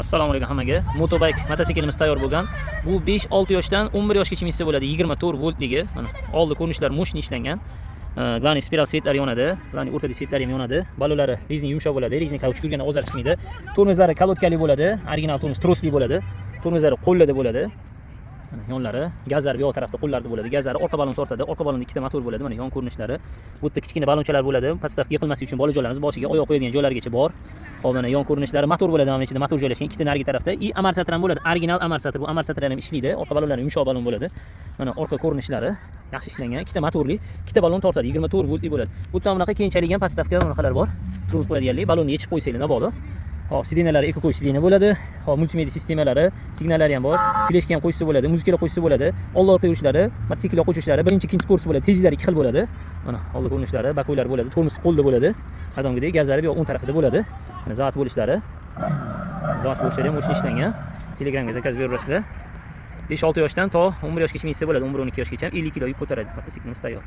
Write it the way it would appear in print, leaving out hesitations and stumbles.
Assalomu alaykum hammaga. Motobike mototsiklimiz tayyor bo'lgan. Bu 5-6 yoshdan 11 yoshgacha minsa bo'ladi. 24 voltligi. Mana oldi ko'rinishlari moshni ishlangan. Glani spiral svetlari yonadi. Glani o'rtada svetlari ham yonadi. Balonlari rezin yumshoq bo'ladi. Rezin kauchuk yurganda ozar chiqmaydi. Tormozlari kalotkali bo'ladi. Original tormoz trosli bo'ladi. Tormozlari qo'llada bo'ladi. Mana yonlari, gazlari bu yoq tarafda qo'llarda bo'ladi. Gazlari orqa balon tortadi. Orqa balonda ikkita motor bo'ladi. Mana yon ko'rinishlari. Bu yerda kichkina balonchalar bo'ladi. Pastdan yiqilmaslik uchun bolajonlarimiz boshiga oyoq qo'yadigan joylargacha bor. Hop, mana yon ko'rinishlari motor bo'ladi. Mana ichida motor joylashgan, ikkita narigi tarafda. Amortisatr ham bo'ladi. Original amortisatr. Bu amortisatr ham ishlaydi. Orqa balonlari yumshoq balon bo'ladi. Mana orqa ko'rinishlari yaxshi ishlangan. Ikkita motorli, ikkita balon tortadi. 24 voltli bo'ladi. Bu yerda bunaqa keyinchalik ham pastdagi bunaqalar bor. Turuz qo'yadiganlik, balonni yechib qo'ysanglar bog'da. Hop, sidinalari eko qo'yish sidina bo'ladi. Hop, multimedia sistemalari, signallari ham bor. Fleshka ham qo'yishsa bo'ladi, muzikalar qo'yishsa bo'ladi. Old orqa yurishlari, mototsikl qo'yishlari, birinchi, ikkinchi kurs bo'ladi. Tezliklari ikki xil bo'ladi. Mana oldi ko'rinishlari, bakoylar bo'ladi. Tormoz qo'lda bo'ladi. Qadimgidek gazlari bu yoq o'ng tarafida bo'ladi. Mana zavat bo'lishlari. Zavat bo'lishlari ham o'sha ishlangan. Telegramga zakaz beraverasizlar. 5-6 yoshdan to 11 yoshgacha minsa bo'ladi. 11-12 yoshgacha 50 kilo yuk ko'taradi. Mototsiklimiz tayyor.